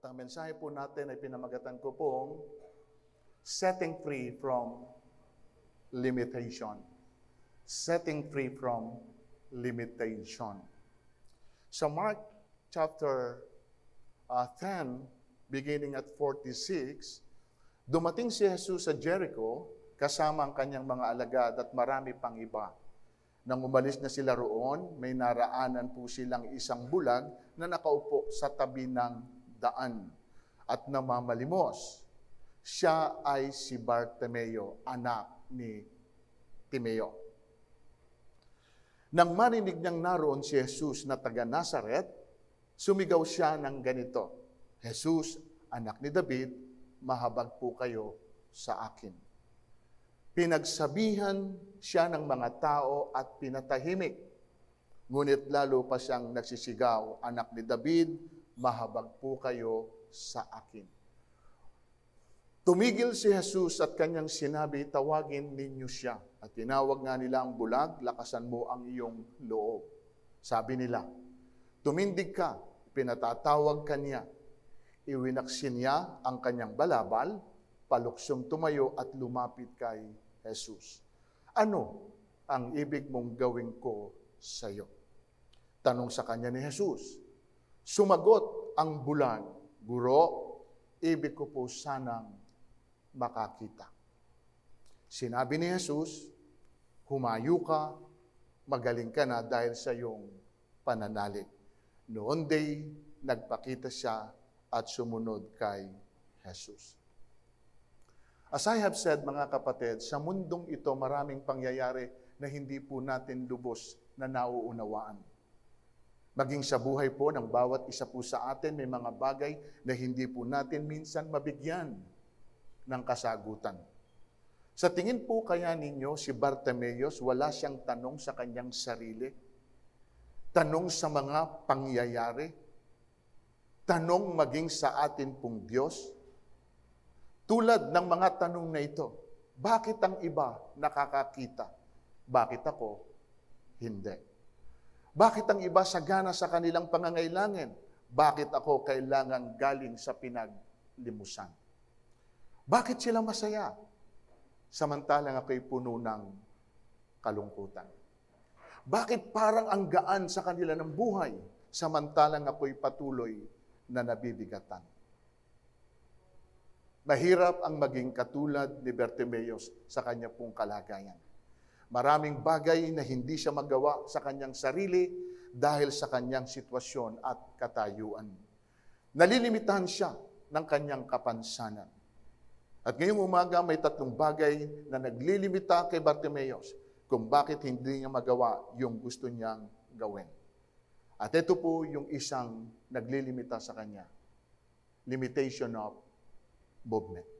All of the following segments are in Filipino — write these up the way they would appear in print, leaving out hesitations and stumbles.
ang mensahe po natin ay pinamagatan ko pong setting free from limitation. Setting free from limitation. Sa Mark chapter 10, beginning at 46, dumating si Jesus sa Jericho kasama ang kanyang mga alagad at marami pang iba. Nang umalis na sila roon, may naraanan po silang isang bulag na nakaupo sa tabi ng daan at namamalimos. Siya ay si Bartimeo, anak ni Timeo. Nang marinig niyang naroon si Jesus na taga Nazaret, sumigaw siya ng ganito, Jesus, anak ni David, mahabag po kayo sa akin. Pinagsabihan siya ng mga tao at pinatahimik. Ngunit lalo pa siyang nagsisigaw, anak ni David, mahabag po kayo sa akin. Tumigil si Jesus at kanyang sinabi, tawagin ninyo siya. At tinawag nga nila ang bulag, lakasan mo ang iyong loob. Sabi nila, tumindig ka, pinatatawag kanya. Iwinaksin niya ang kanyang balabal, paluksong tumayo at lumapit kay Jesus. Ano ang ibig mong gawin ko sa iyo? Tanong sa kanya ni Jesus. Sumagot ang bulag, Guro, ibig ko po sanang makakita. Sinabi ni Jesus, humayo ka, magaling ka na dahil sa iyong pananalig. Noon day, nagpakita siya at sumunod kay Jesus. As I have said, mga kapatid, sa mundong ito maraming pangyayari na hindi po natin lubos na nauunawaan. Maging sa buhay po ng bawat isa po sa atin, may mga bagay na hindi po natin minsan mabigyan ng kasagutan. Sa tingin po kaya ninyo, si Bartimeus, wala siyang tanong sa kanyang sarili? Tanong sa mga pangyayari? Tanong maging sa atin pong Diyos? Tulad ng mga tanong na ito, bakit ang iba nakakakita? Bakit ako hindi? Bakit ang iba sagana sa kanilang pangangailangan? Bakit ako kailangan galing sa pinaglimusan? Bakit sila masaya? Samantalang ako'y puno ng kalungkutan. Bakit parang ang gaan sa kanila ng buhay? Samantalang ako'y patuloy na nabibigatan. Mahirap ang maging katulad ni Bartimeus sa kanya pong kalagayan. Maraming bagay na hindi siya magawa sa kanyang sarili dahil sa kanyang sitwasyon at katayuan. Nalilimitahan siya ng kanyang kapansanan. At ngayong umaga may tatlong bagay na naglilimita kay Bartimeus kung bakit hindi niya magawa yung gusto niyang gawin. At ito po yung isang naglilimita sa kanya. Limitation of movement.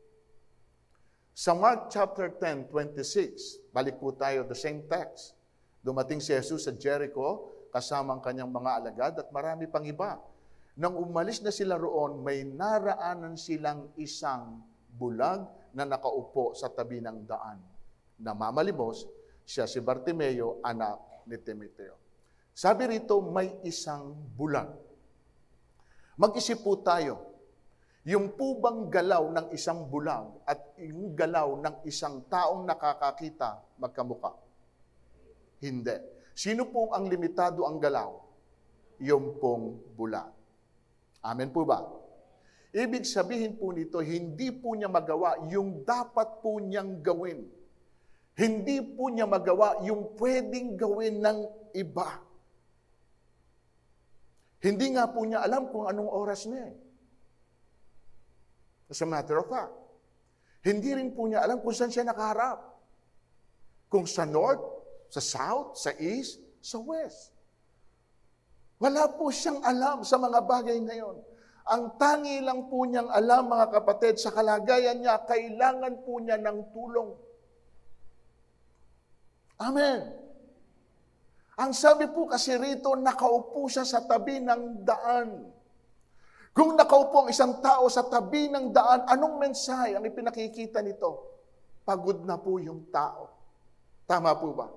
Sa Mark chapter 10, 26, balik po tayo the same text. Dumating si Jesus sa Jericho kasama ang kanyang mga alagad at marami pang iba. Nang umalis na sila roon, may naraanan silang isang bulag na nakaupo sa tabi ng daan. Namamalimos, siya si Bartimeo, anak ni Timoteo. Sabi rito, may isang bulag. Mag-isip po tayo, yung po bang galaw ng isang bulag at yung galaw ng isang taong nakakakita magkamukha? Hindi. Sino pong ang limitado ang galaw? Yung pong bulag. Amen po ba? Ibig sabihin po nito, hindi po niya magawa yung dapat po niyang gawin. Hindi po niya magawa yung pwedeng gawin ng iba. Hindi nga po niya alam kung anong oras niya. As a matter of fact, hindi rin po niya alam kung saan siya nakaharap. Kung sa north, sa south, sa east, sa west. Wala po siyang alam sa mga bagay na yon. Ang tangi lang po niyang alam, mga kapatid, sa kalagayan niya, kailangan po niya ng tulong. Amen. Ang sabi po kasi rito, nakaupo siya sa tabi ng daan. Kung nakaupo ang isang tao sa tabi ng daan, anong mensahe ang ipinakikita nito? Pagod na po yung tao. Tama po ba?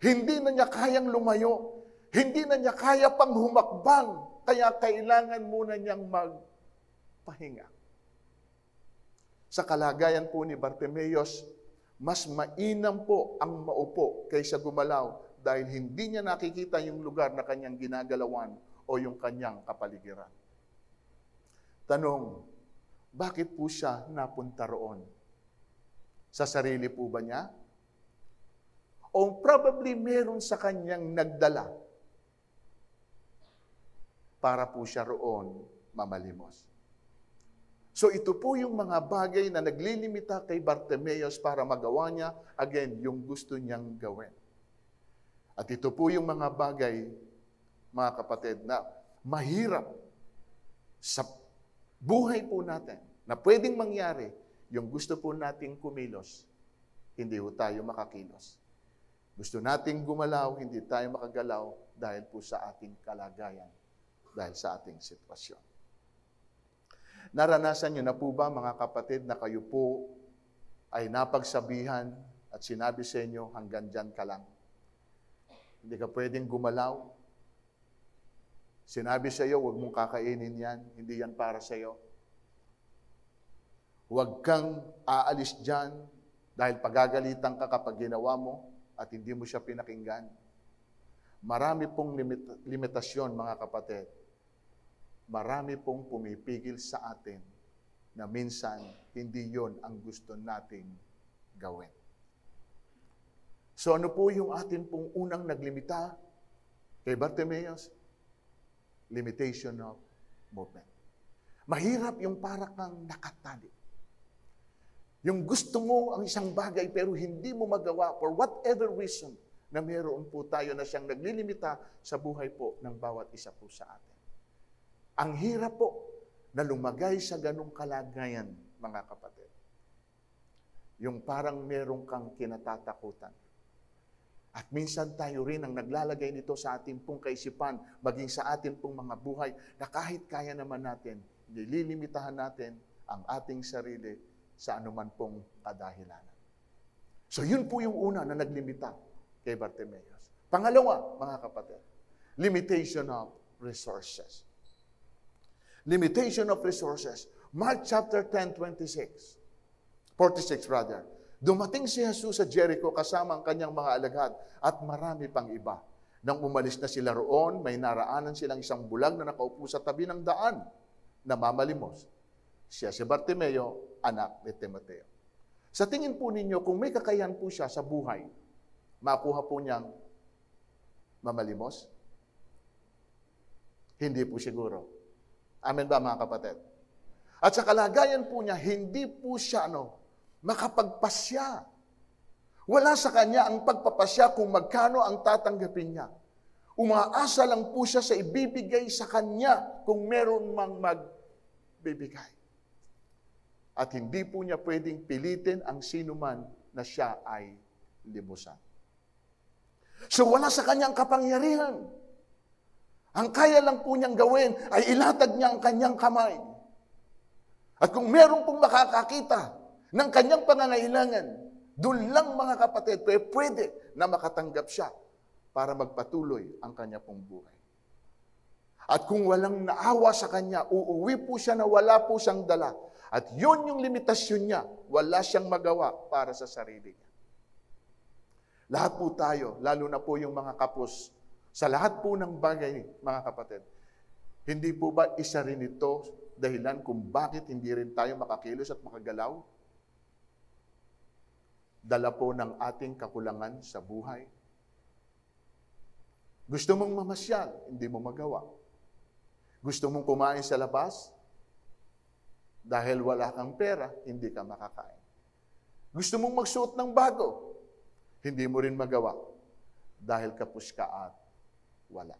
Hindi na niya kayang lumayo. Hindi na niya kaya pang humakbang. Kaya kailangan muna niyang pahinga. Sa kalagayan po ni Bartimeus, mas mainam po ang maupo kaysa gumalaw dahil hindi niya nakikita yung lugar na kanyang ginagalawan o yung kanyang kapaligiran. Tanong, bakit po siya napunta roon? Sa sarili po ba niya? O probably meron sa kanyang nagdala para po siya roon mamalimos. So ito po yung mga bagay na naglilimita kay Bartimeus para magawa niya, again, yung gusto niyang gawin. At ito po yung mga bagay, mga kapatid, na mahirap sa buhay po natin, na pwedeng mangyari, yung gusto po nating kumilos, hindi po tayo makakilos. Gusto nating gumalaw, hindi tayo makagalaw dahil po sa ating kalagayan, dahil sa ating sitwasyon. Naranasan niyo na po ba, mga kapatid, na kayo po ay napagsabihan at sinabi sa inyo, hanggang dyan ka lang. Hindi ka pwedeng gumalaw. Sinabi sa iyo, huwag mong kakainin yan. Hindi yan para sa iyo. Huwag kang aalis dyan dahil pagagalitan ka kapag ginawa mo at hindi mo siya pinakinggan. Marami pong limitasyon, mga kapatid. Marami pong pumipigil sa atin na minsan hindi yon ang gusto nating gawin. So ano po yung atin pong unang naglimita kay Bartimeus? Limitation of movement. Mahirap yung para kang nakatali. Yung gusto mo ang isang bagay pero hindi mo magawa for whatever reason na meron po tayo na siyang naglilimita sa buhay po ng bawat isa po sa atin. Ang hirap po na lumagay sa ganong kalagayan, mga kapatid. Yung parang meron kang kinatatakutan. At minsan tayo rin ang naglalagay nito sa ating pong kaisipan, maging sa ating pong mga buhay, na kahit kaya naman natin, nililimitahan natin ang ating sarili sa anuman pong kadahilanan. So yun po yung una na naglimita kay Bartimeus. Pangalawa, mga kapatid, limitation of resources. Limitation of resources. Mark chapter 10, 46 rather. Dumating si Jesus sa Jericho kasama ang kanyang mga alagad at marami pang iba. Nang umalis na sila roon, may naraanan silang isang bulag na nakaupo sa tabi ng daan na mamalimos. Siya si Bartimeo, anak ni Timoteo. Sa tingin po ninyo, kung may kakayahan po siya sa buhay, makuha po niyang mamalimos? Hindi po siguro. Amen ba, mga kapatid? At sa kalagayan po niya, hindi po siya makapagpasya. Wala sa kanya ang pagpapasya kung magkano ang tatanggapin niya. Umaasa lang po siya sa ibibigay sa kanya kung meron mang magbibigay. At hindi po niya pwedeng pilitin ang sinuman na siya ay libusan. So wala sa kanyang kapangyarihan. Ang kaya lang po niyang gawin ay ilatag niya ang kanyang kamay. At kung meron pong makakakita ng kanyang pangangailangan, doon lang, mga kapatid, pwede na makatanggap siya para magpatuloy ang kanya pong buhay. At kung walang naawa sa kanya, uuwi po siya na wala po siyang dala. At yun yung limitasyon niya, wala siyang magawa para sa sarili niya. Lahat po tayo, lalo na po yung mga kapos, sa lahat po ng bagay, mga kapatid, hindi po ba isa rin ito dahilan kung bakit hindi rin tayo makakilos at makagalaw? Dala po ng ating kakulangan sa buhay. Gusto mong mamasyal, hindi mo magawa. Gusto mong kumain sa labas, dahil wala kang pera, hindi ka makakain. Gusto mong magsuot ng bago, hindi mo rin magawa, dahil kapos ka at wala.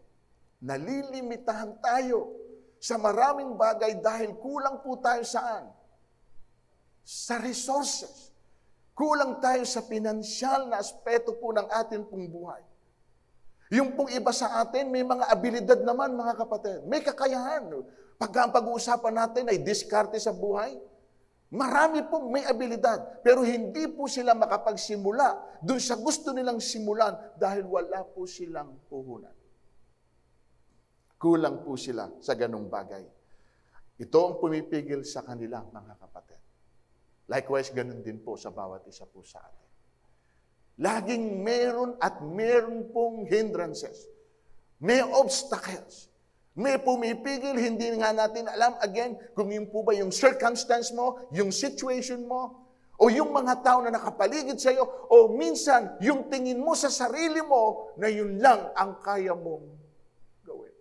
Nalilimitahan tayo sa maraming bagay dahil kulang po tayo saan? Sa resources. Kulang tayo sa pinansyal na aspeto po ng atin pong buhay. Yung pong iba sa atin, may mga abilidad naman, mga kapatid. May kakayahan. Pag ang pag-uusapan natin ay diskarte sa buhay, marami pong may abilidad. Pero hindi po sila makapagsimula dun sa gusto nilang simulan dahil wala po silang puhunan. Kulang po sila sa ganung bagay. Ito ang pumipigil sa kanila, mga kapatid. Likewise, ganun din po sa bawat isa po sa atin. Laging meron at meron pong hindrances. May obstacles. May pumipigil, hindi nga natin alam again kung yun po ba yung circumstance mo, yung situation mo, o yung mga tao na nakapaligid sa iyo, o minsan yung tingin mo sa sarili mo na yun lang ang kaya mong gawin.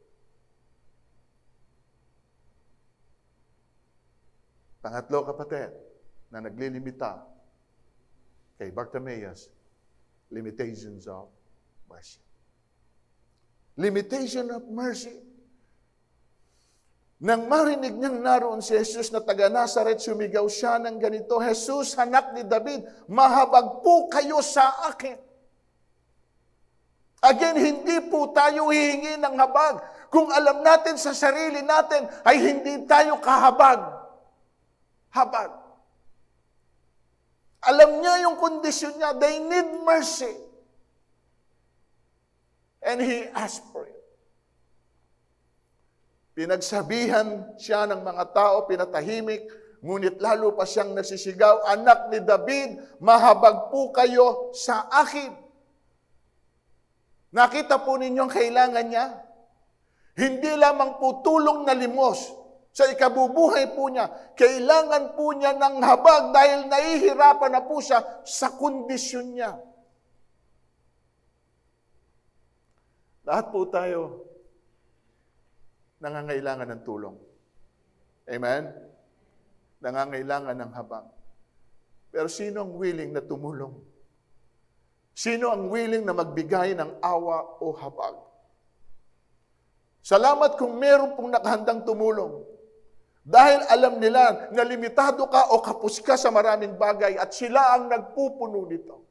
Pangatlo, kapatid, na naglilimita kay Bartimaeus, limitations of mercy. Limitation of mercy. Nang marinig niyang naroon si Jesus na taga Nazaret, sumigaw siya ng ganito, Jesus, anak ni David, mahabag po kayo sa akin. Again, hindi po tayo hihingi ng habag. Kung alam natin sa sarili natin, ay hindi tayo kahabag. Habag. Alam niya yung kondisyon niya. They need mercy. And He asked for it. Pinagsabihan siya ng mga tao, pinatahimik, ngunit lalo pa siyang nagsisigaw, anak ni David, mahabag po kayo sa akin. Nakita po ninyo ang kailangan niya? Hindi lamang po tulong na limos sa ikabubuhay po niya. Kailangan po niya ng habag dahil nahihirapan na po siya sa kondisyon niya. Lahat po tayo nangangailangan ng tulong. Amen? Nangangailangan ng habag. Pero sino ang willing na tumulong? Sino ang willing na magbigay ng awa o habag? Salamat kung meron pong nakahandang tumulong. Dahil alam nila na limitado ka o kapos ka sa maraming bagay at sila ang nagpupuno nito.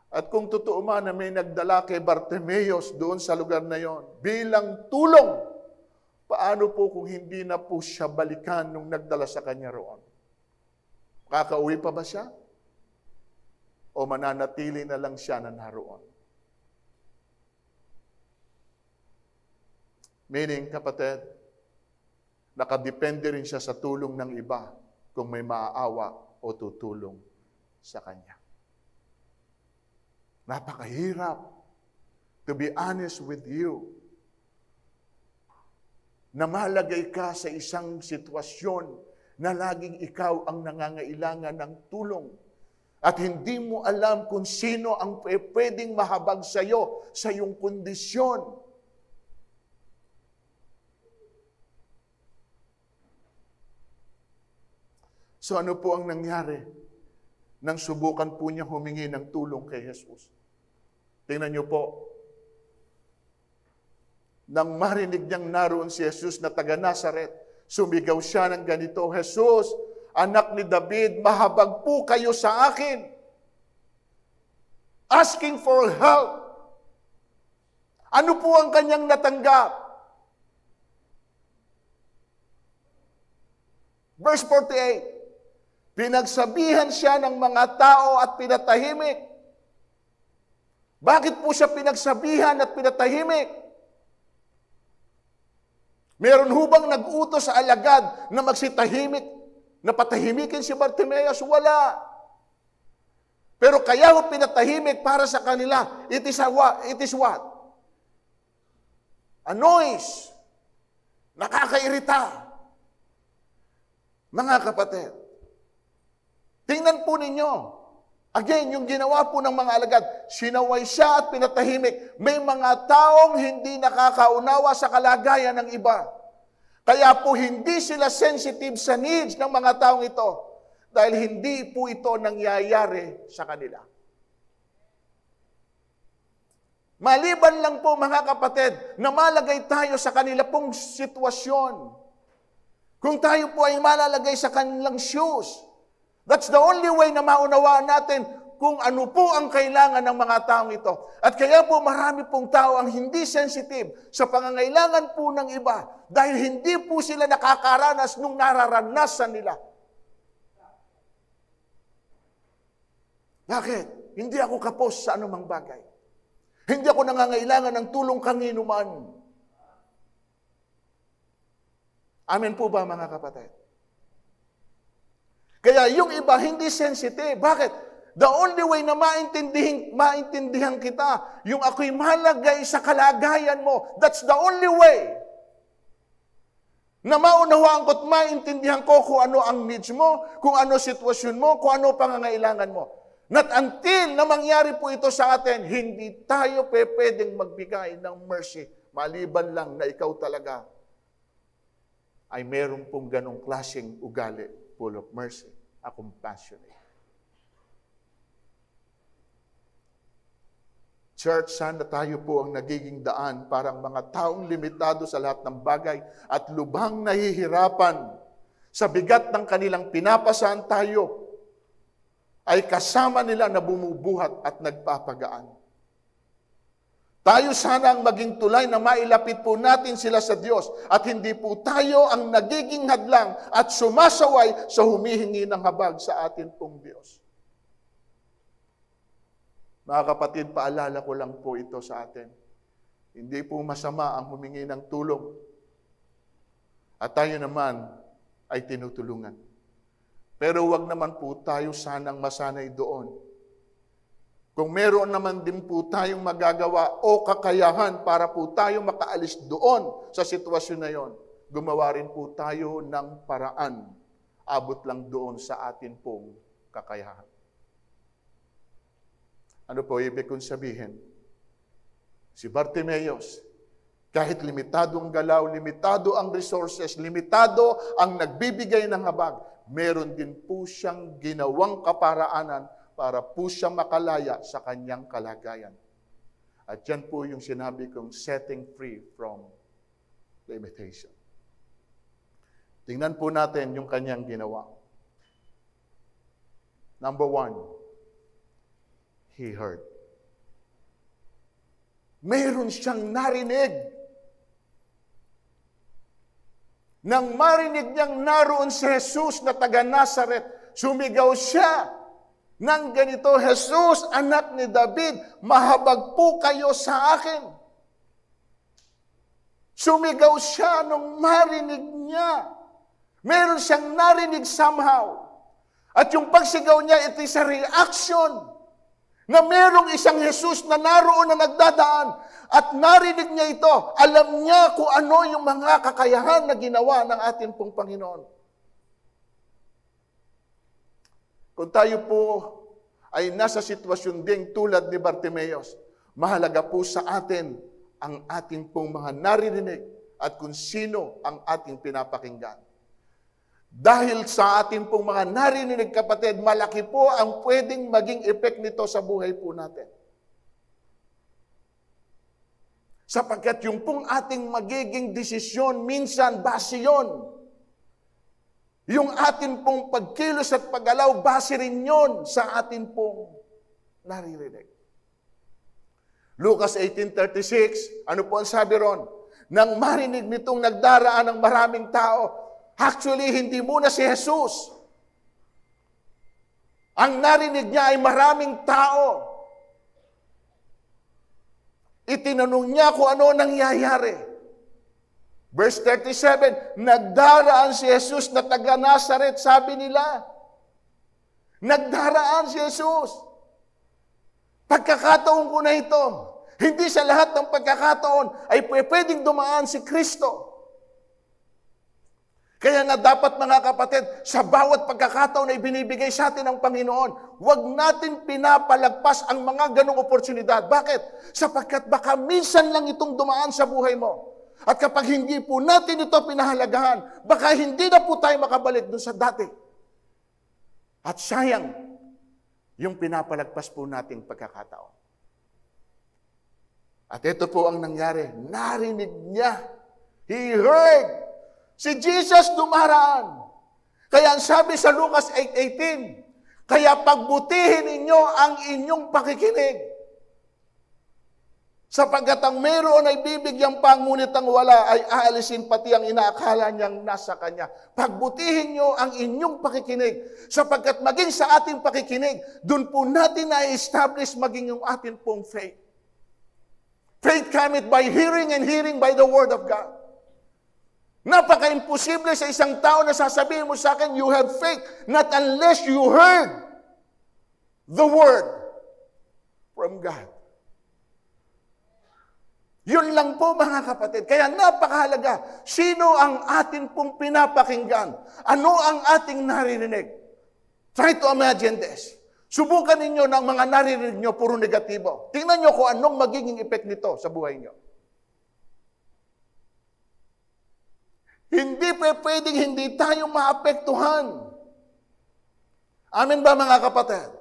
At kung totoo man na may nagdala kay Bartimaeus doon sa lugar na yon bilang tulong, paano po kung hindi na po siya balikan nung nagdala sa kanya roon? Kakauwi pa ba siya? O mananatili na lang siya na naroon? Meaning, kapatid, nakadepende rin siya sa tulong ng iba kung may maaawa o tutulong sa kanya. Napakahirap, to be honest with you, na malagay ka sa isang sitwasyon na laging ikaw ang nangangailangan ng tulong at hindi mo alam kung sino ang pwedeng mahabag sa iyo sa iyong kondisyon. So ano po ang nangyari nang subukan po niya humingi ng tulong kay Jesus? Tingnan niyo po. Nang marinig niyang naroon si Jesus na taga Nazaret, sumigaw siya ng ganito, Jesus, anak ni David, mahabag po kayo sa akin. Asking for help. Ano po ang kanyang natanggap? Verse 48. Pinagsabihan siya ng mga tao at pinatahimik. Bakit po siya pinagsabihan at pinatahimik? Meron hubang nag-utos sa alagad na magsitahimik, na patahimikin si Bartimaeus? Wala. Pero kaya ho pinatahimik para sa kanila. It is what? A noise. Nakakairita. Mga kapatid, tingnan po ninyo. Again, yung ginawa po ng mga alagad, sinaway siya at pinatahimik. May mga taong hindi nakakaunawa sa kalagayan ng iba. Kaya po hindi sila sensitive sa needs ng mga taong ito. Dahil hindi po ito nangyayari sa kanila. Maliban lang po mga kapatid, na malagay tayo sa kanila pong sitwasyon. Kung tayo po ay malalagay sa kanilang shoes, that's the only way na maunawaan natin kung ano po ang kailangan ng mga taong ito. At kaya po marami pong tao ang hindi sensitive sa pangangailangan po ng iba dahil hindi po sila nakakaranas nung nararanasan nila. Bakit? Hindi ako kapos sa anumang bagay. Hindi ako nangangailangan ng tulong kanginuman. Amen po ba mga kapatid? Kaya yung iba hindi sensitive. Bakit? The only way na maintindihan kita, yung ako'y malagay sa kalagayan mo, that's the only way na maunawaan ko at maintindihan ko kung ano ang needs mo, kung ano sitwasyon mo, kung ano pangangailangan mo. Not until na mangyari po ito sa atin, hindi tayo pwedeng magbigay ng mercy. Maliban lang na ikaw talaga ay meron pong ganong klaseng ugali, full of mercy, a compassionate. Church, sana tayo po ang nagiging daan parang mga taong limitado sa lahat ng bagay at lubhang nahihirapan sa bigat ng kanilang pinapasan tayo ay kasama nila na bumubuhat at nagpapagaan. Tayo sana ang maging tulay na mailapit po natin sila sa Diyos at hindi po tayo ang nagiging hadlang at sumasaway sa humihingi ng habag sa atin pong Diyos. Mga kapatid, paalala ko lang po ito sa atin. Hindi po masama ang humingi ng tulong. At tayo naman ay tinutulungan. Pero wag naman po tayo sanang masanay doon. Kung meron naman din po tayong magagawa o kakayahan para po tayo makaalis doon sa sitwasyon na yon, gumawa rin po tayo ng paraan. Abot lang doon sa atin pong kakayahan. Ano po ibig kong sabihin? Si Bartimeus, kahit limitado ang galaw, limitado ang resources, limitado ang nagbibigay ng habag, meron din po siyang ginawang kaparaanan para po siya makalaya sa kanyang kalagayan. At yan po yung sinabi kong setting free from limitation. Tingnan po natin yung kanyang ginawa. Number 1, he heard. Meron siyang narinig. Nang marinig niyang naroon si Jesus na taga Nazaret, sumigaw siya ng ganito, Jesus, anak ni David, mahabag po kayo sa akin. Sumigaw siya nung marinig niya. Meron siyang narinig somehow. At yung pagsigaw niya, ito is a reaction na merong isang Jesus na naroon na nagdadaan at narinig niya ito. Alam niya kung ano yung mga kakayahan na ginawa ng ating pong Panginoon. Kung tayo po ay nasa sitwasyon ding tulad ni Bartimeus, mahalaga po sa atin ang ating pong mga naririnig at kung sino ang ating pinapakinggan. Dahil sa ating pong mga narinig, kapatid, malaki po ang pwedeng maging effect nito sa buhay po natin. Sapagkat yung pong ating magiging desisyon, minsan base yun. Yung ating pong pagkilos at paggalaw, base rin yun sa ating pong naririnig. Lucas 18:36, ano po ang sabi ron? Nang marinig nitong nagdaraan ng maraming tao, actually, hindi muna si Jesus. Ang narinig niya ay maraming tao. Itinanong niya kung ano nangyayari. Verse 37, nagdaraan si Jesus na taga Nazaret, sabi nila. Nagdaraan si Jesus. Pagkakataon ko na ito. Hindi sa lahat ng pagkakataon ay pwedeng dumaan si Kristo. Kaya nga dapat mga kapatid, sa bawat pagkakataon na ibinibigay sa atin ng Panginoon, huwag natin pinapalagpas ang mga ganong oportunidad. Bakit? Sapagkat baka minsan lang itong dumaan sa buhay mo. At kapag hindi po natin ito pinahalagahan, baka hindi na po tayo makabalik doon sa dati. At sayang, yung pinapalagpas po nating pagkakataon. At ito po ang nangyari. Narinig niya. He heard. Si Jesus dumaraan. Kaya ang sabi sa Lucas 8:18, kaya pagbutihin ninyo ang inyong pakikinig. Sapagkat ang mayroon ay bibigyan pa, ngunit ang wala ay aalisin pati ang inaakala niyang nasa kanya. Pagbutihin nyo ang inyong pakikinig. Sapagkat maging sa ating pakikinig, doon po natin na-establish maging yung ating pong faith. Faith cometh by hearing and hearing by the Word of God. Napaka-imposible sa isang tao na sasabihin mo sa akin, you have faith, not unless you heard the word from God. Yun lang po mga kapatid. Kaya napakahalaga, sino ang atin pong pinapakinggan? Ano ang ating naririnig? Try to imagine this. Subukan ninyo ng mga naririnig nyo, puro negatibo. Tingnan nyo kung anong magiging effect nito sa buhay nyo. Hindi pwedeng hindi tayo maapektuhan. Amen ba mga kapatid?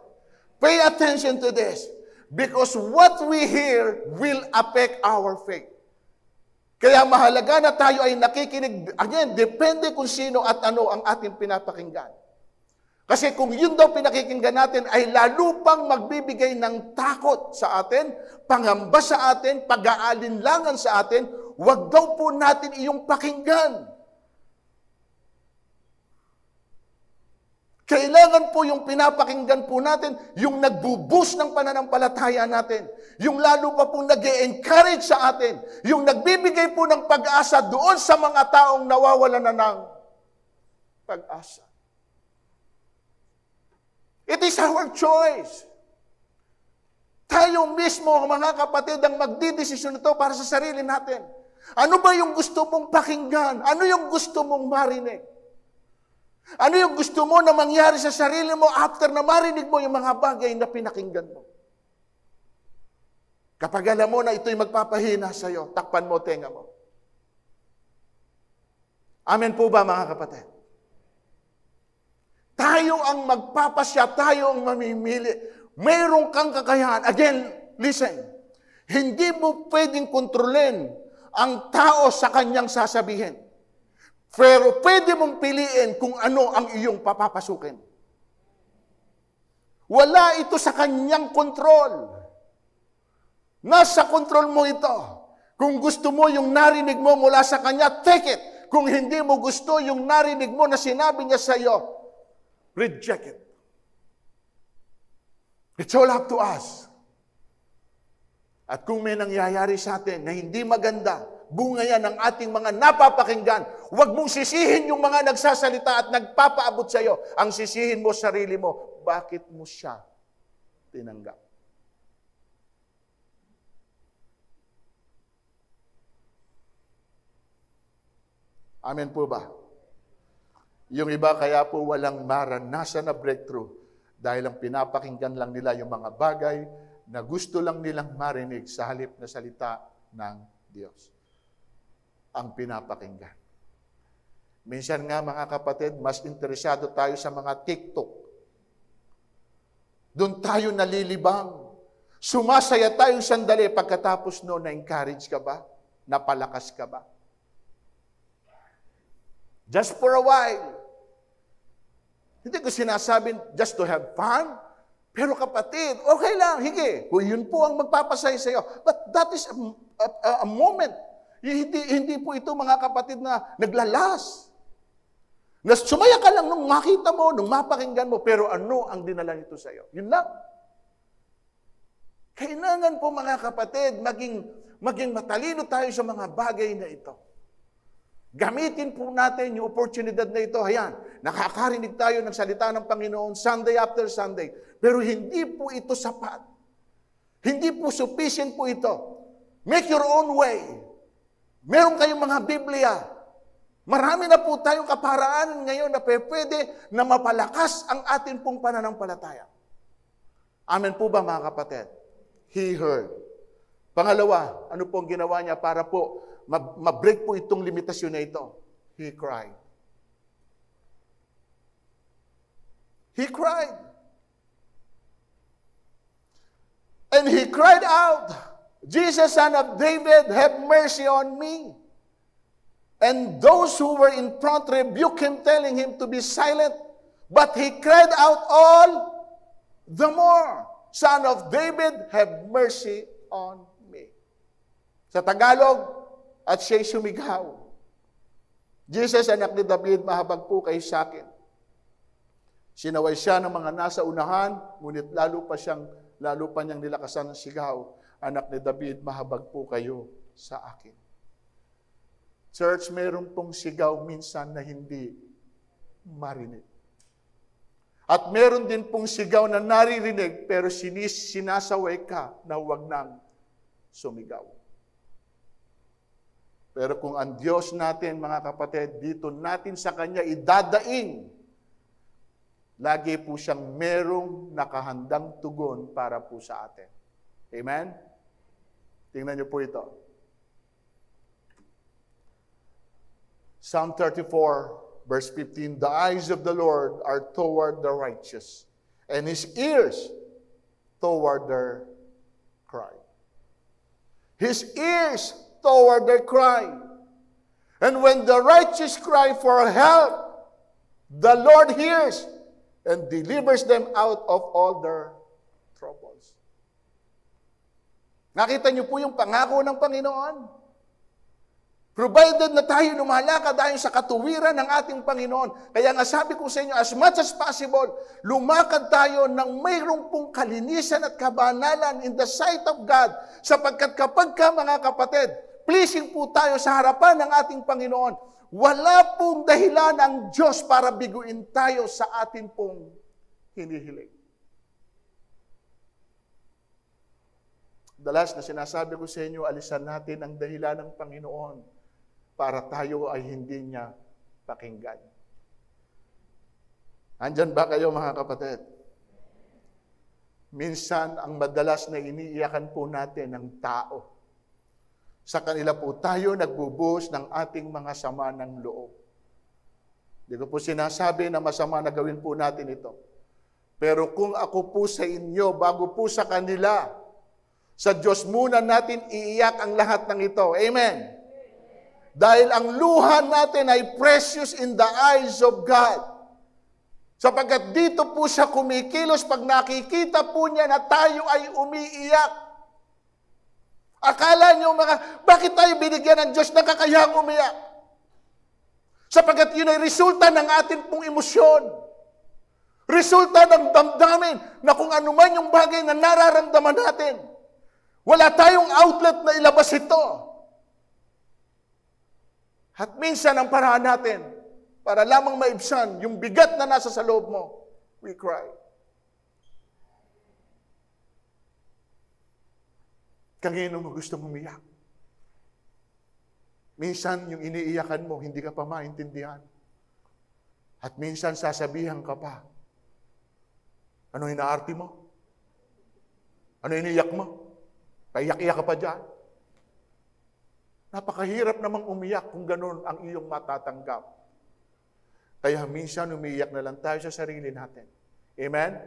Pay attention to this. Because what we hear will affect our faith. Kaya mahalaga na tayo ay nakikinig. Again, depende kung sino at ano ang ating pinapakinggan. Kasi kung yun daw pinakikinggan natin ay lalo pang magbibigay ng takot sa atin, pangamba sa atin, pag-aalinlangan sa atin, wag daw po natin iyong pakinggan. Kailangan po yung pinapakinggan po natin, yung nagbo-boost ng pananampalataya natin, yung lalo pa pong nag-e-encourage sa atin, yung nagbibigay po ng pag-asa doon sa mga taong nawawalan na ng pag-asa. It is our choice. Tayo mismo, mga kapatid, ang magdidesisyon ito para sa sarili natin. Ano ba yung gusto mong pakinggan? Ano yung gusto mong marinig? Ano yung gusto mo na mangyari sa sarili mo after na marinig mo yung mga bagay na pinakinggan mo? Kapag alam mo na ito'y magpapahina sa iyo, takpan mo tenga mo. Amen po ba mga kapatid? Tayo ang magpapasya, tayo ang mamimili. Mayroon kang kakayahan. Again, listen. Hindi mo pwedeng kontrolin ang tao sa kanyang sasabihin. Pero pwede mong piliin kung ano ang iyong papapasukin. Wala ito sa kanyang kontrol. Nasa kontrol mo ito. Kung gusto mo yung narinig mo mula sa kanya, take it. Kung hindi mo gusto yung narinig mo na sinabi niya sa iyo, reject it. It's all up to us. At kung may nangyayari sa atin na hindi maganda, bunga yan ng ating mga napapakinggan, huwag mong sisihin yung mga nagsasalita at nagpapaabot sa iyo. Ang sisihin mo sarili mo, bakit mo siya tinanggap? Amen po ba? Yung iba kaya po walang maranasan na breakthrough dahil ang pinapakinggan lang nila yung mga bagay na gusto lang nilang marinig sa halip na salita ng Diyos. Ang pinapakinggan. Minsan nga mga kapatid, mas interesado tayo sa mga TikTok. Doon tayo nalilibang. Sumasaya tayong sandali pagkatapos noon, na-encourage ka ba? Napalakas ka ba? Just for a while. Hindi ko sinasabing just to have fun. Pero kapatid, okay lang, hige. Kung yun po ang magpapasaya sa iyo. But that is a moment. Hindi po ito mga kapatid na naglalas. Sumaya ka lang nung makita mo, nung mapakinggan mo, pero ano ang dinala nito sa iyo? Yun lang. Kailangan po mga kapatid, maging matalino tayo sa mga bagay na ito. Gamitin po natin yung oportunidad na ito. Ayan, nakakarinig tayo ng salita ng Panginoon Sunday after Sunday. Pero hindi po ito sapat. Hindi po sufficient po ito. Make your own way. Meron kayong mga Biblia. Marami na po tayong kaparaanan ngayon na pwede na mapalakas ang atin pong pananampalataya. Amen po ba mga kapatid? He heard. Pangalawa, ano pong ginawa niya para po ma-break po itong limitasyon na ito? He cried. He cried. And he cried out, Jesus, Son of David, have mercy on me. And those who were in front rebuked him, telling him to be silent. But he cried out all the more, Son of David, have mercy on me. Sa Tagalog, at siya'y sumigaw. Jesus, anak ni David, mahabag po kayo sa akin. Sinaway siya ng mga nasa unahan, ngunit lalo pa niyang nilakasan ng sigaw, anak ni David, mahabag po kayo sa akin. Church, meron pong sigaw minsan na hindi marinig. At meron din pong sigaw na naririnig pero sinasaway ka na huwag nang sumigaw. Pero kung ang Diyos natin, mga kapatid, dito natin sa Kanya idadaing, lagi po siyang merong nakahandang tugon para po sa atin. Amen? Tingnan niyo po ito. Psalm 34, verse 15, the eyes of the Lord are toward the righteous, and His ears toward their cry. His ears toward their cry. And when the righteous cry for help, the Lord hears and delivers them out of all their troubles. Nakita niyo po yung pangako ng Panginoon? Provided na tayo lumalakad ayon sa katuwiran ng ating Panginoon. Kaya nga sabi ko sa inyo, as much as possible, lumakad tayo ng mayroong pong kalinisan at kabanalan in the sight of God. Sapagkat kapag ka, mga kapatid, pleasing po tayo sa harapan ng ating Panginoon, wala pong dahilan ang Diyos para biguin tayo sa ating pong hinihiling. Dalas na sinasabi ko sa inyo, alisan natin ang dahilan ng Panginoon para tayo ay hindi niya pakinggan. Andyan ba kayo, mga kapatid? Minsan, ang madalas na iniiyakan po natin ng tao. Sa kanila po tayo nagbubuhos ng ating mga sama ng loob. Hindi ko po sinasabi na masama na gawin po natin ito. Pero kung ako po sa inyo, bago po sa kanila, sa Diyos muna natin iiyak ang lahat ng ito. Amen? Dahil ang luha natin ay precious in the eyes of God. Sapagkat dito po siya kumikilos pag nakikita po niya na tayo ay umiiyak. Akala niyo bakit tayo binigyan ng Diyos na kakayahang umiyak? Sapagkat yun ay resulta ng ating pong emosyon. Resulta ng damdamin na kung ano man yung bagay na nararamdaman natin. Wala tayong outlet na ilabas ito. At minsan ang paraan natin, para lamang maibsan yung bigat na nasa sa loob mo, we cry. Kanino mo gusto umiyak? Minsan yung iniiyakan mo, hindi ka pa maintindihan. At minsan sasabihan ka pa, ano inaarti mo? Ano iniiyak mo? Paiyak-iyak ka pa dyan. Napakahirap namang umiyak kung ganun ang iyong matatanggap. Kaya minsan umiiyak na lang tayo sa sarili natin. Amen?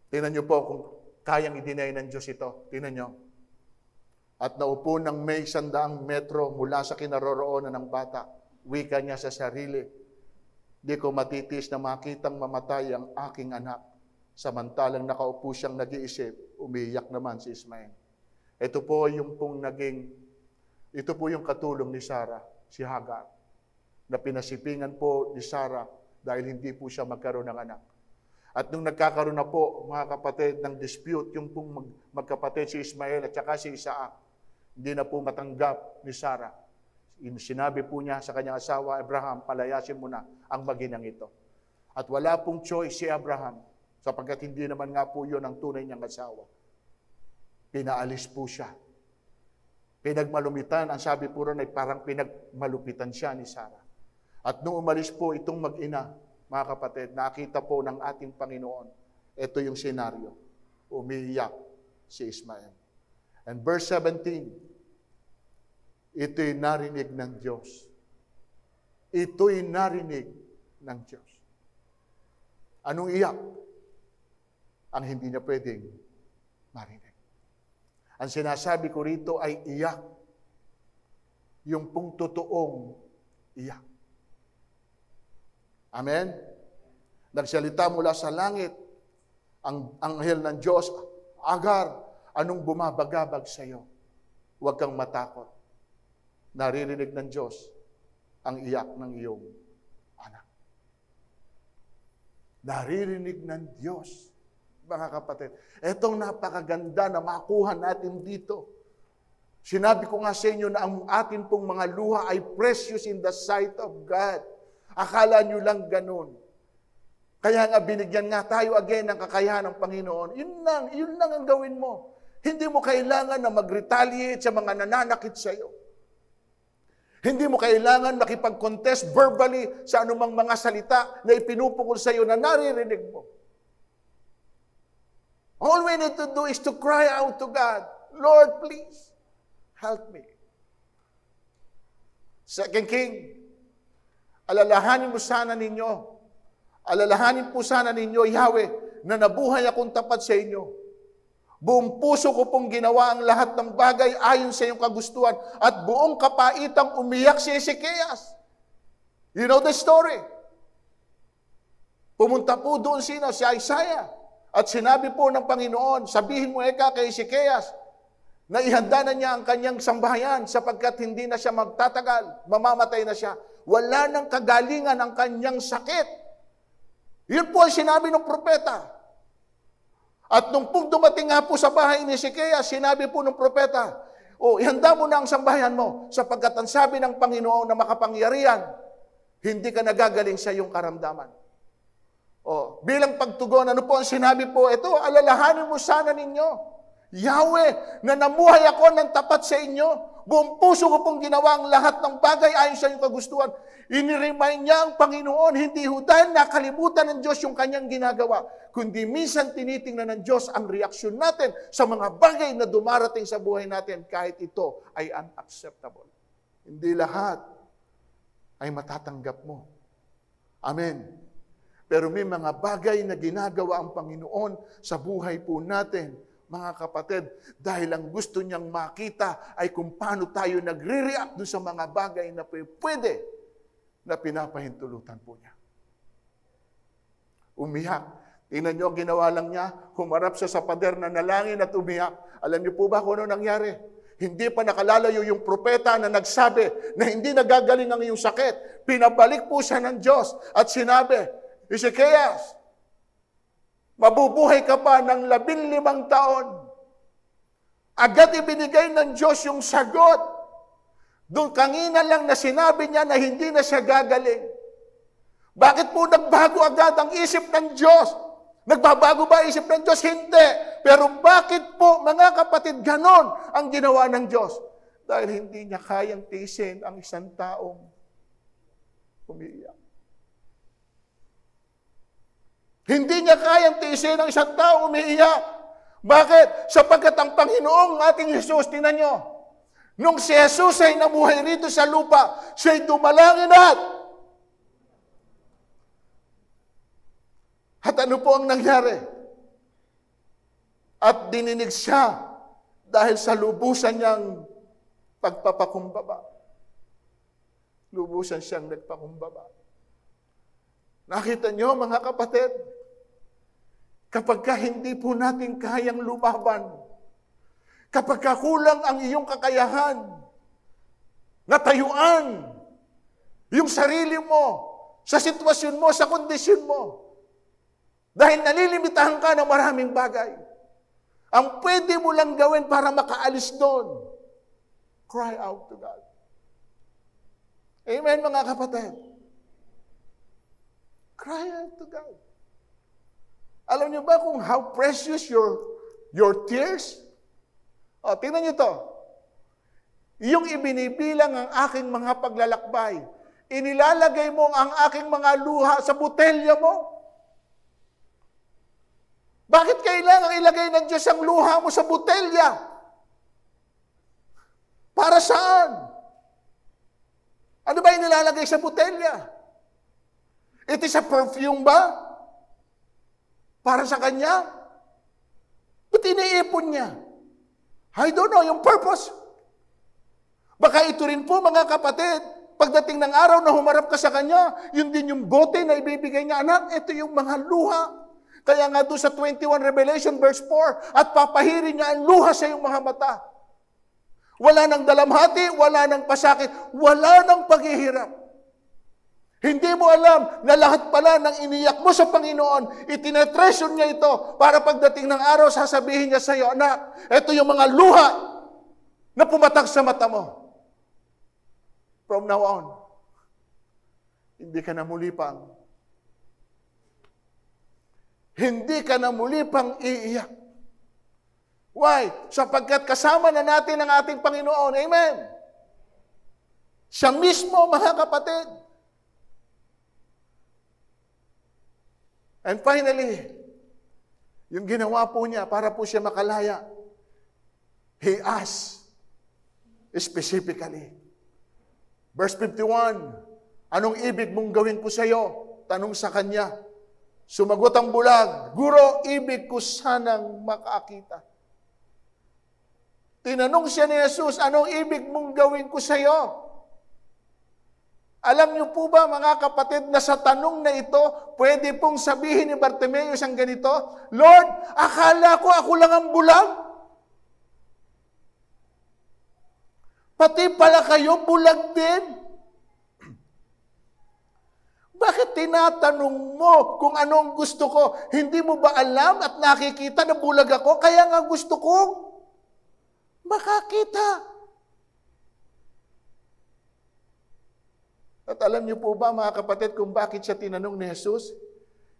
Tingnan niyo po kung kayang i-deny ng Diyos ito. Tingnan niyo. At naupo ng may 100 metro mula sa kinaroroonan ng bata. Wika niya sa sarili. Di ko matitiis na makitang mamatay ang aking anak. Samantalang nakaupo siyang nag-iisip, umiiyak naman si Ismael. Ito po yung katulong ni Sarah, si Hagar, na pinasipingan po ni Sarah dahil hindi po siya magkaroon ng anak. At nung nagkakaroon na po, mga kapatid, ng dispute, yung pong magkapatid si Ismael at saka si Isaac, hindi na po matanggap ni Sarah. Sinabi po niya sa kanyang asawa, Abraham, palayasin mo na ang maginang ito. At wala pong choice si Abraham, sapagkat hindi naman nga po yun ang tunay niyang asawa. Pinaalis po siya. Pinagmalupitan, ang sabi po ron ay parang pinagmalupitan siya ni Sarah. At nung umalis po itong mag-ina, mga kapatid, nakita po ng ating Panginoon, ito yung senaryo. Umiiyak si Ismael. And verse 17, ito'y narinig ng Diyos. Ito'y narinig ng Diyos. Anong iyak? Ang hindi niya pwedeng marinig. Ang sinasabi ko rito ay iyak. Yung pong totoong iyak. Amen? Nagsalita mula sa langit ang anghel ng Diyos, Agar, anong bumabagabag sa iyo? Huwag kang matakot. Naririnig ng Diyos ang iyak ng iyong anak. Naririnig ng Diyos, mga kapatid. Itong napakaganda na makuha natin dito Sinabi ko nga sa inyo na ang atin pong mga luha ay precious in the sight of God. Akala nyo lang ganun. Kaya nga binigyan nga tayo again ng kakayahan ng Panginoon. Yun lang ang gawin mo. Hindi mo kailangan na mag-retaliate sa mga nananakit sa iyo. Hindi mo kailangan makipag-contest verbally sa anumang mga salita na ipinupukol sa iyo na naririnig mo. All we need to do is to cry out to God, Lord, please, help me. 2 King, alalahanin po sana ninyo, Yahweh, na nabuhay akong tapat sa inyo. Buong puso ko pong ginawa ang lahat ng bagay ayon sa iyong kagustuhan at buong kapaitang umiyak si Hezekias. You know the story. Pumunta po doon si Isaiah at sinabi po ng Panginoon, sabihin mo kay Hezekias na ihanda na niya ang kanyang sambahayan sapagkat hindi na siya magtatagal, mamamatay na siya. Wala nang kagalingan ang kanyang sakit. Yun po ang sinabi ng propeta. At nung pong dumating nga po sa bahay ni Hezekias, sinabi po ng propeta, ihanda mo na ang sambahayan mo, sapagkat ang sabi ng Panginoon na makapangyarihan, hindi ka nagagaling sa iyong karamdaman. Bilang pagtugon, ano po ang sinabi po? Ito, alalahanin mo sana ninyo, Yahweh, na namuhay ako ng tapat sa inyo, buong puso ko pong ginawa ang lahat ng bagay ayon sa iyong kagustuhan. Iniremind niya ang Panginoon, hindi dahil nakalimutan ng Diyos yung kanyang ginagawa, kundi minsan tinitingnan ng Diyos ang reaksyon natin sa mga bagay na dumarating sa buhay natin kahit ito ay unacceptable. Hindi lahat ay matatanggap mo. Amen. Pero may mga bagay na ginagawa ang Panginoon sa buhay po natin, mga kapatid, dahil ang gusto niyang makita ay kung paano tayo nagre-react doon sa mga bagay na pwede na pinapahintulutan po niya. Umiyak. Tingnan niyo, ginawa lang niya, humarap siya sa pader na nalangin at umiyak. Alam niyo po ba kung ano nangyari? Hindi pa nakalalayo yung propeta na nagsabi na hindi nagagaling ang iyong sakit. Pinabalik po siya ng Diyos at sinabi, Hezekias, mabubuhay ka pa ng 15 taon. Agad ibinigay ng Diyos yung sagot. Doon kanina lang na sinabi niya na hindi na siya gagaling. Bakit po nagbago agad ang isip ng Diyos? Nagbabago ba isip ng Diyos? Hindi. Pero bakit po, mga kapatid, ganon ang ginawa ng Diyos? Dahil hindi niya kayang tiisin ang isang taong umiiyak. Hindi niya kayang tiisin ang isang taong umiiyak. Bakit? Sapagkat ang Panginoong ating Jesus, tingnan niyo, nung si Jesus ay namuhay rito sa lupa, siya'y dumalangin at ano po ang nangyari? At dininig siya dahil sa lubusan niyang pagpapakumbaba. Lubusan siyang nagpakumbaba. Nakita niyo, mga kapatid, kapag hindi po natin kayang lumaban, kapag kulang ang iyong kakayahan, natayuan yung sarili mo sa sitwasyon mo, sa kondisyon mo, dahil nalilimitahan ka ng maraming bagay, ang pwede mo lang gawin para makaalis doon, cry out to God. Amen, mga kapatid. Cry out to God. Alam niyo ba kung how precious your tears? Tingnan niyo to. Yung ibinibilang ang aking mga paglalakbay, inilalagay mo ang aking mga luha sa botelya mo. Bakit kailangan ilagay ng Diyos ang luha mo sa botelya? Para saan? Ano ba inilalagay sa botelya? It is a perfume ba? Para sa kanya? Ba't iniipon niya? I don't know yung purpose. Baka ito rin po, mga kapatid, pagdating ng araw na humarap ka sa kanya, yun din yung bote na ibibigay niya, anak, ito yung mga luha. Kaya nga doon sa 21 Revelation verse 4, at papahirin niya ang luha sa iyong mga mata. Wala nang dalamhati, wala nang pasakit, wala nang paghihirap. Hindi mo alam na lahat pala ng iniyak mo sa Panginoon, itinetreasure niya ito para pagdating ng araw, sasabihin niya sa iyo, anak, ito yung mga luha na pumatak sa mata mo. From now on, hindi ka na muli pang iiyak. Why? Sapagkat kasama na natin ang ating Panginoon. Amen. Siya mismo, mga kapatid. And finally, yung ginawa po niya para po siya makalaya, He asked specifically. Verse 51, anong ibig mong gawin ko sa iyo? Tanong sa kanya. Sumagot ang bulag, Guro, ibig ko sanang makakita. Tinanong siya ni Jesus, anong ibig mong gawin ko sa iyo? Alam niyo po ba, mga kapatid, na sa tanong na ito, pwede pong sabihin ni Bartimeus ang ganito, Lord, akala ko ako lang ang bulag. Pati pala kayo, bulag din. Bakit tinatanong mo kung anong gusto ko? Hindi mo ba alam at nakikita na bulag ako? Kaya nga gusto kong makakita. At alam niyo po ba, mga kapatid, kung bakit siya tinanong ni Jesus?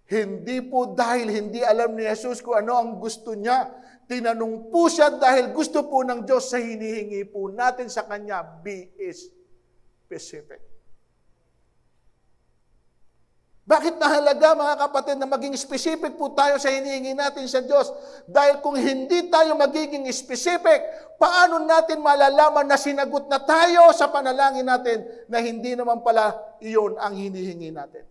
Hindi po dahil hindi alam ni Jesus kung ano ang gusto niya. Tinanong po siya dahil gusto po ng Diyos sa hinihingi po natin sa Kanya, be specific. Bakit mahalaga, mga kapatid, na maging specific po tayo sa hinihingi natin sa Diyos? Dahil kung hindi tayo magiging specific, paano natin malalaman na sinagot na tayo sa panalangin natin na hindi naman pala iyon ang hinihingi natin?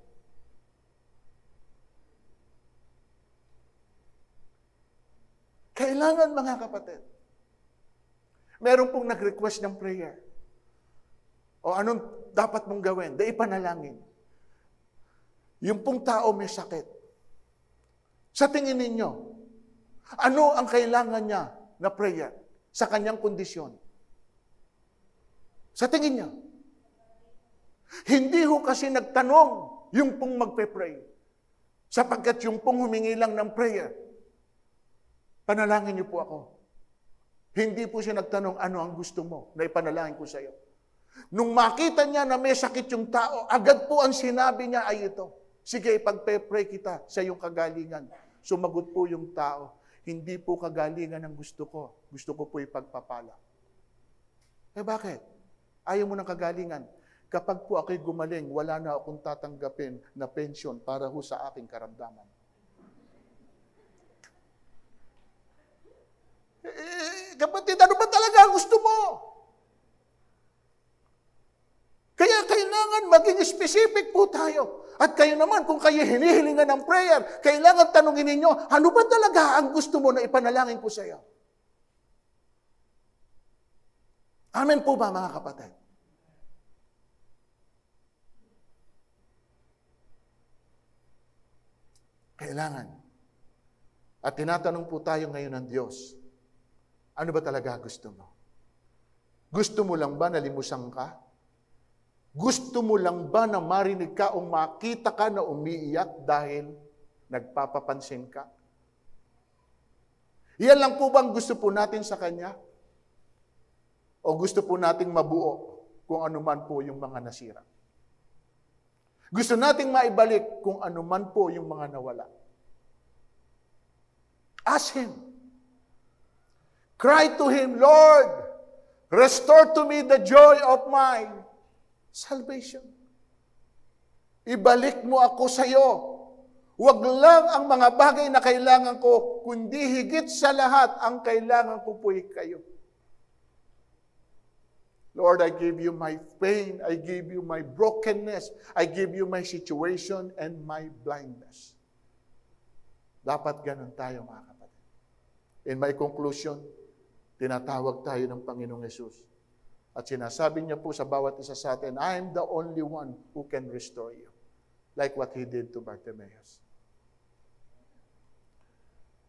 Kailangan, mga kapatid, meron pong nag-request ng prayer. O anong dapat mong gawin? Dahil panalangin. Yung pong tao may sakit. Sa tingin ninyo, ano ang kailangan niya na prayer sa kanyang kondisyon? Sa tingin niya. Hindi ho kasi nagtanong yung pong magpe-pray. Sapagkat yung pong humingi lang ng prayer, panalangin niyo po ako. Hindi po siya nagtanong, ano ang gusto mo na ipanalangin ko sa iyo. Nung makita niya na may sakit yung tao, agad po ang sinabi niya ay ito. Sige, ipagpe-pray kita sa iyong kagalingan. Sumagot po yung tao, hindi po kagalingan ang gusto ko. Gusto ko po ipagpapala. Bakit? Ayaw mo ng kagalingan. Kapag po ako'y gumaling, wala na akong tatanggapin na pensyon para ho sa aking karamdaman. Kapatid, ano ba talaga ang gusto mo? Kaya kailangan maging specific po tayo. At kayo naman, kung kayo hinihilingan ng prayer, kailangan tanungin ninyo, ano ba talaga ang gusto mo na ipanalangin ko sa iyo? Amen po ba, mga kapatid? Kailangan. At tinatanong po tayo ngayon ng Diyos, ano ba talaga gusto mo? Gusto mo lang ba na limusang ka? Gusto mo lang ba na marinig ka o makita ka na umiiyak dahil nagpapapansin ka? Iyan lang po bang gusto po natin sa Kanya? O gusto po nating mabuo kung ano man po yung mga nasira? Gusto nating maibalik kung ano man po yung mga nawala? Ask Him. Cry to Him, Lord, restore to me the joy of my salvation. Ibalik mo ako sa iyo. Huwag lang ang mga bagay na kailangan ko, kundi higit sa lahat, ang kailangan ko po'y kayo. Lord, I give you my pain, I give you my brokenness, I give you my situation and my blindness. Dapat ganun tayo, mga kapatid. In my conclusion, tinatawag tayo ng Panginoong Yesus. At sinasabi niya po sa bawat isa sa atin, I am the only one who can restore you. Like what He did to Bartimaeus.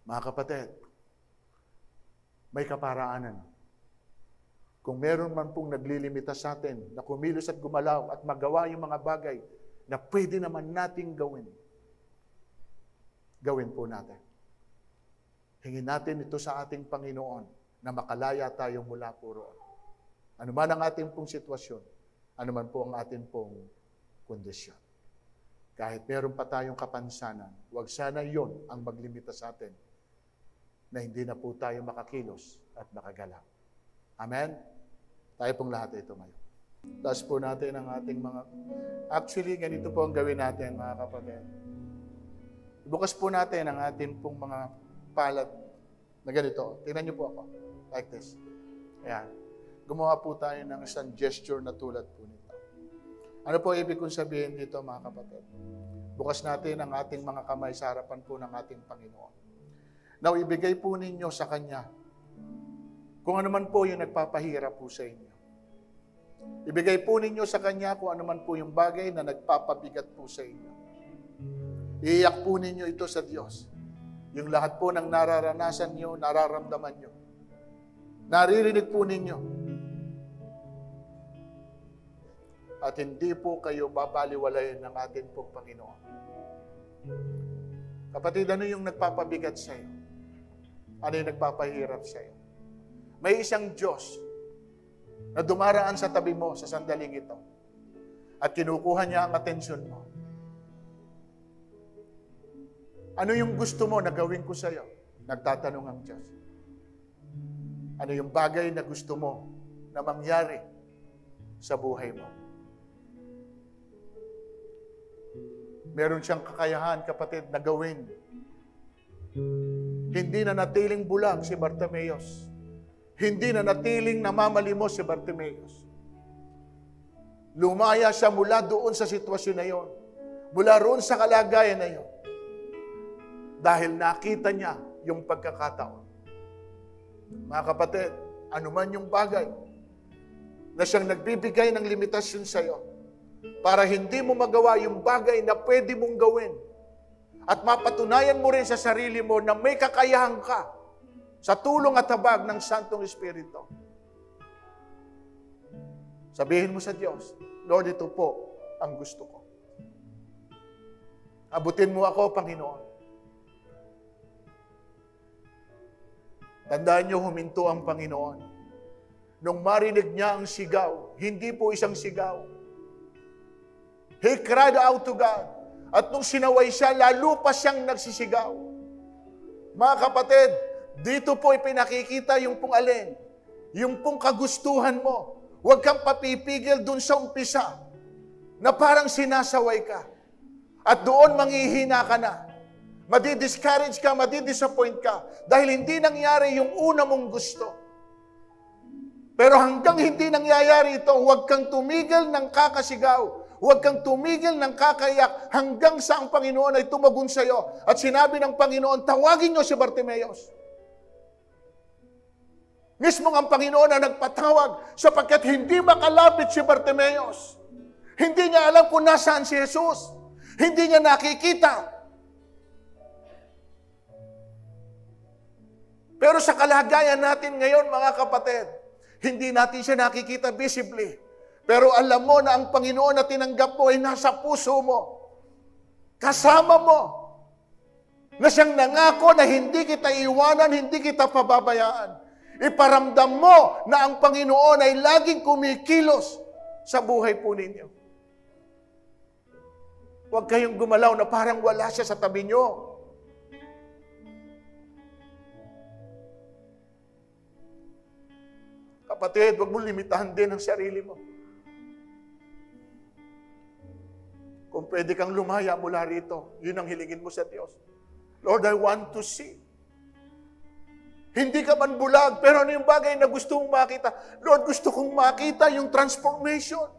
Mga kapatid, may kaparaanan. Kung meron man pong naglilimita sa atin na kumilos at gumalaw at magawa yung mga bagay na pwede naman nating gawin, gawin po natin. Hingin natin ito sa ating Panginoon na makalaya tayo mula po roon. Ano man ang ating pong sitwasyon, ano man po ang ating pong kondisyon. Kahit meron pa tayong kapansanan, huwag sana yon ang maglimita sa atin na hindi na po tayo makakilos at makagalaw. Amen? Tayo pong lahat ay tumayo. Taas po natin ang ating mga... Actually, ganito po ang gawin natin, mga kapatid. Ibukas po natin ang ating pong mga palad na ganito. Tingnan niyo po ako. Like this. Ayan. Gumawa po tayo ng isang gesture na tulad po nito. Ano po ibig kong sabihin dito, mga kapatid? Bukas natin ang ating mga kamay sa harapan po ng ating Panginoon. Now, ibigay po ninyo sa Kanya kung ano man po yung nagpapahirap po sa inyo. Ibigay po ninyo sa Kanya kung ano man po yung bagay na nagpapabigat po sa inyo. Iiyak po ninyo ito sa Diyos. Yung lahat po ng nararanasan nyo, nararamdaman nyo. Naririnig po ninyo. At hindi po kayo babaliwalayin ng ating pong Panginoon. Kapatid, ano yung nagpapabigat sa iyo? Ano yung nagpapahirap sa iyo? May isang Diyos na dumaraan sa tabi mo sa sandaling ito at kinukuha niya ang atensyon mo. Ano yung gusto mo na gawin ko sa iyo? Nagtatanong ang Diyos. Ano yung bagay na gusto mo na mangyari sa buhay mo? Meron siyang kakayahan, kapatid, na gawin. Hindi na natiling bulag si Bartimeus. Hindi na natiling namamalimos si Bartimeus. Lumaya siya mula doon sa sitwasyon na yon. Mula roon sa kalagayan na yon. Dahil nakita niya yung pagkakataon. Mga kapatid, anuman yung bagay na siyang nagbibigay ng limitasyon sa iyo, para hindi mo magawa yung bagay na pwede mong gawin. At mapatunayan mo rin sa sarili mo na may kakayahan ka sa tulong at habag ng Santong Espiritu. Sabihin mo sa Diyos, Lord, ito po ang gusto ko. Abutin mo ako, Panginoon. Tandaan niyo, huminto ang Panginoon. Nung marinig niya ang sigaw, hindi po isang sigaw. He cried out to God. At nung sinaway siya, lalo pa siyang nagsisigaw. Mga kapatid, dito po ipinakikita yung pong alin, yung pong kagustuhan mo. Huwag kang papipigil dun sa umpisa na parang sinasaway ka. At doon manghihina ka na. Madi-discourage ka, madi-disappoint ka dahil hindi nangyari yung una mong gusto. Pero hanggang hindi nangyayari ito, huwag kang tumigil ng kakasigaw. Huwag kang tumigil ng kakayak hanggang sa ang Panginoon ay tumagon sa iyo. At sinabi ng Panginoon, tawagin niyo si Bartimeus. Mismo ang Panginoon na nagpatawag sapagkat hindi makalapit si Bartimeus. Hindi niya alam kung nasaan si Jesus. Hindi niya nakikita. Pero sa kalagayan natin ngayon, mga kapatid, hindi natin siya nakikita visibly. Pero alam mo na ang Panginoon na tinanggap mo ay nasa puso mo. Kasama mo. Na siyang nangako na hindi kita iwanan, hindi kita pababayaan. Iparamdam mo na ang Panginoon ay laging kumikilos sa buhay po ninyo. Huwag kayong gumalaw na parang wala siya sa tabi nyo. Kapatid, huwag mo limitahan din ang sarili mo. Kung pwede kang lumaya mula rito, yun ang hilingin mo sa Diyos. Lord, I want to see. Hindi ka man bulag, pero ano yung bagay na gusto mong makita? Lord, gusto kong makita yung transformation.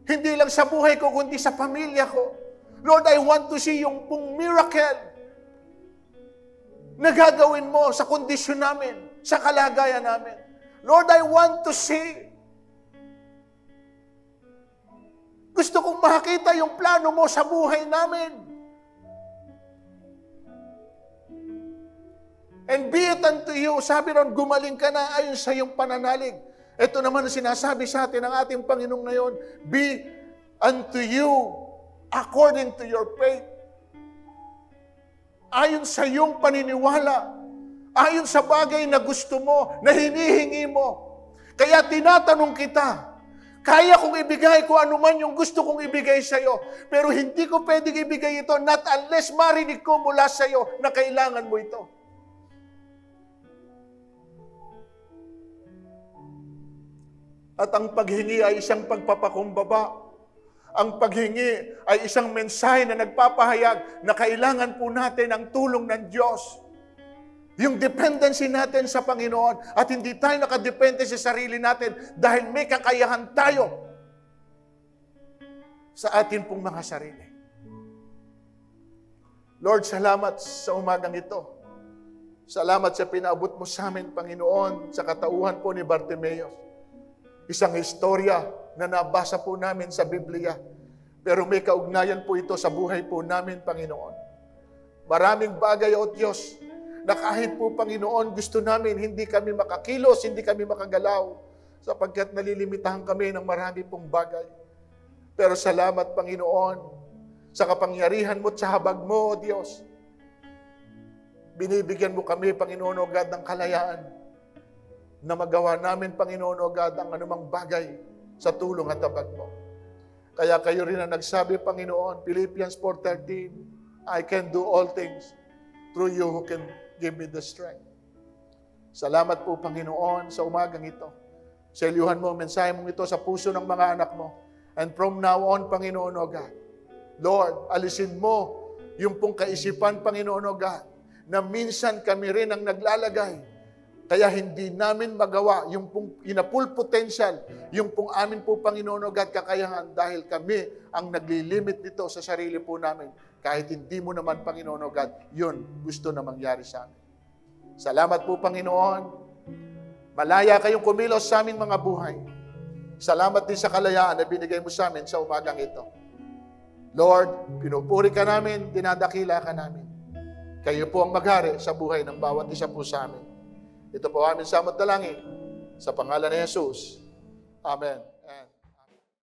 Hindi lang sa buhay ko, kundi sa pamilya ko. Lord, I want to see yung pong miracle na gagawin mo sa kondisyon namin, sa kalagayan namin. Lord, I want to see. Gusto kong makita yung plano mo sa buhay namin. And be it unto you, sabi ron, gumaling ka na ayon sa iyong pananalig. Ito naman ang sinasabi sa atin ng ating Panginoong ngayon, be unto you according to your faith. Ayon sa iyong paniniwala, ayon sa bagay na gusto mo, na hinihingi mo. Kaya tinatanong kita, kaya kong ibigay kung ano man yung gusto kong ibigay sa iyo, pero hindi ko pwedeng ibigay ito not unless marinig ko mula sa iyo na kailangan mo ito. At ang paghingi ay isang pagpapakumbaba. Ang paghingi ay isang mensahe na nagpapahayag na kailangan po natin ang tulong ng Diyos. Yung dependency natin sa Panginoon at hindi tayo nakadepende sa sarili natin dahil may kakayahan tayo sa atin pong mga sarili. Lord, salamat sa umagang ito. Salamat sa pinaabot mo sa amin, Panginoon, sa katauhan po ni Bartimeus. Isang istorya na nabasa po namin sa Biblia. Pero may kaugnayan po ito sa buhay po namin, Panginoon. Maraming bagay, O Diyos, na kahit po, Panginoon, gusto namin, hindi kami makakilos, hindi kami makagalaw, sapagkat nalilimitahan kami ng marami pong bagay. Pero salamat, Panginoon, sa kapangyarihan mo at sa habag mo, O Diyos. Binibigyan mo kami, Panginoon, O God, ng kalayaan na magawa namin, Panginoon, O God, ang anumang bagay sa tulong at habag mo. Kaya kayo rin ang nagsabi, Panginoon, Philippians 4:13, I can do all things through you who can give me the strength. Salamat po, Panginoon, sa umagang ito. Selyuhan mo ang mensahe mong ito sa puso ng mga anak mo. And from now on, Panginoon, O God, Lord, alisin mo yung pong kaisipan, Panginoon, O God, na minsan kami rin ang naglalagay. Kaya hindi namin magawa yung pong ina-full potential, yung pong amin po, Panginoon, O God, kakayahan dahil kami ang naglilimit nito sa sarili po namin. Kahit hindi mo naman, Panginoon, O God, yun gusto na mangyari sa amin. Salamat po, Panginoon. Malaya kayong kumilos sa aming mga buhay. Salamat din sa kalayaan na binigay mo sa amin sa umagang ito. Lord, pinupuri ka namin, dinadakila ka namin. Kayo po ang maghari sa buhay ng bawat isa po sa amin. Ito po aming samot dalangin sa pangalan ni Jesus. Amen.